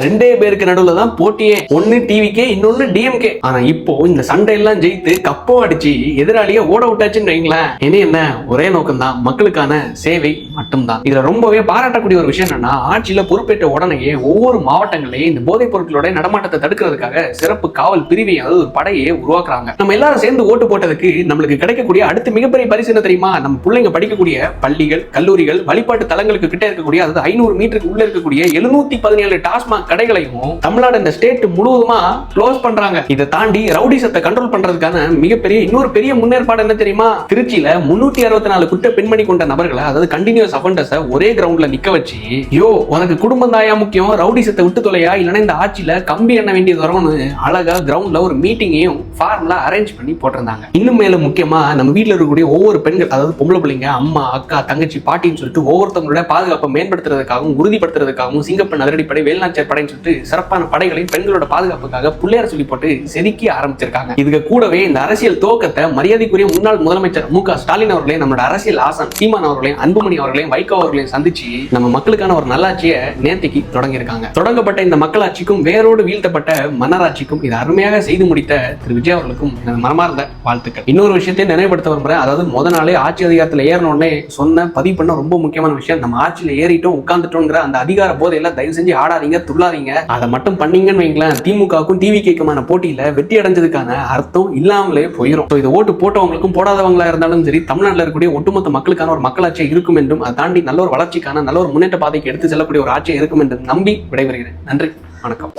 ரெண்டே பேருக்கு நடுவுல தான் போட்டியே. ஒன்னு டிவிக்கே, இன்னொன்னு டிஎம்கே. ஆனா இப்போ இந்த சண்டை எல்லாம் ஜெயித்து கப்போ அடிச்சு எதிராளிய ஓட விட்டாச்சுன்னு வைங்களேன். என்ன ஒரே நோக்கம் தான், மக்களுக்கான சேவை மட்டும்தான். இதுல ரொம்பவே பாராட்டக்கூடிய ஒரு விஷயம் என்னன்னா, ஆட்சியில பொறுப்பேற்ற உடனேயே ஒவ்வொரு மாவட்டங்களையும் இந்த போதைப் பொருட்களோட நடமாட்டத்தை தடுக்கிறதுக்காக சிறப்பு காவல் பிரிவை, அதாவது ஒரு படையை உருவாக்குறாங்க. நம்ம எல்லாரும் சேர்ந்து ஓட்டு போட்டதுக்கு நம்மளுக்கு கிடைக்கக்கூடிய அடுத்த மிகப்பெரிய பரிசு என்ன தெரியுமா? நம்ம பிள்ளைங்க படிக்கக்கூடிய பள்ளிகள், கல்லூரிகள், வழிபாட்டு தலங்களுக்கு கிட்ட இருக்கக்கூடிய, அதாவது 500 மீட்டருக்கு உள்ள இருக்கக்கூடிய 717 டாஸ்மாக் கடைகளையும் தமிழ்நாடு இந்த ஸ்டேட் முழுவதுமா க்ளோஸ் பண்றாங்க. இதை தாண்டி ரவுடிசத்தை கண்ட்ரோல் பண்றதுக்கான மிகப்பெரிய இன்னொரு பெரிய முன்னேற்பாடு என்ன தெரியுமா? திருச்சியில 364 குற்ற பெண்மணி கொண்ட நபர்களை, அதாவது கண்டினியூஸ் அஃபெண்டர்ஸை ஒரே கிரவுண்ட்ல நிக்க வச்சு, யோ உனக்கு குடும்பம் தாயா முக்கியம், ரவுடிசத்தை விட்டு தொலையா, இல்லைன்னா இந்த ஆட்சியில கம்பி எண்ண வேண்டியது வரும்னு அழகா கிரவுண்ட்ல ஒரு மீட்டிங்கையும் ஃபார்முலா அரேஞ்ச் பண்ணி போட்டிருந்தாங்க. இன்னும் மேலும் முக்கியமா நம்ம வீட்டில் இருக்கக்கூடிய ஒவ்வொரு பெண்கள், அதாவது பொம்பளை பிள்ளைங்க, அம்மா, அக்கா, தங்கச்சி, பாட்டின்னு சொல்லிட்டு ஒவ்வொருத்தவங்களோட பாதுகாப்பை மேம்படுத்துறதுக்காகவும் உறுதிப்படுத்துறதுக்காகவும் சிங்கப்பெண் அதிரடிப்படை, வேலுநாச்சியார் படைன்னு சொல்லிட்டு சிறப்பான படைகளையும் பெண்களோட பாதுகாப்புக்காக புள்ளையார் சொல்லி போட்டு செதுக்கி ஆரம்பிச்சிருக்காங்க. இதுக்கு கூடவே இந்த அரசியல் துவக்கத்தை மரியாதைக்குரிய முன்னாள் முதலமைச்சர் மு.க. ஸ்டாலின் அவர்களையும், நம்மளோட அரசியல் ஆசான் சீமான் அவர்களையும், அன்புமணி அவர்களையும், வைகோ அவர்களையும் சந்திச்சு நம்ம மக்களுக்கான ஒரு நல்லாட்சியை நேர்த்திக்கு தொடங்கியிருக்காங்க. தொடங்கப்பட்ட இந்த மக்களாட்சிக்கும் வேரோடு வீழ்த்தப்பட்ட மன்னராட்சிக்கும் இதை அருமையாக செய்து முடித்த திரு விஜய் அவர்களுக்கும் மனமார்ந்த வாழ்த்துக்கள். இன்னொரு விஷயத்தையும் நினைவுபடுத்த விரும்புறேன். அதாவது முத நாளே ஆட்சி அதிகாரத்தில் ஏறணும்னே சொன்ன பதிவு பண்ண ரொம்ப முக்கியமான விஷயம், நம்ம ஆட்சியில ஏறிட்டோம் உட்கார்ந்துட்டோங்கிற அந்த அதிகார போதையெல்லாம் தயவு செஞ்சு ஆடாதீங்க, துள்ளாதீங்க. அதை மட்டும் பண்ணீங்கன்னு வைங்களேன், திமுகவுக்கும் டிவிகேக்குமான போட்டியில வெற்றி அடைஞ்சதுக்கான அர்த்தம் இல்லாமலே போயிடும். இதை ஓட்டு போட்டவங்களுக்கும் போடாதவங்களா இருந்தாலும் சரி, தமிழ்நாட்டில் இருக்கக்கூடிய ஒட்டுமொத்த மக்களுக்கான ஒரு மக்களாட்சியை இருக்கும் என்றும், அதை தாண்டி நல்ல ஒரு வளர்ச்சிக்கான நல்ல ஒரு முன்னேற்ற பாதைக்கு எடுத்து செல்லக்கூடிய ஒரு ஆட்சியை இருக்கும் என்றும் நம்பி விடைபெறுகிறேன். நன்றி, வணக்கம்.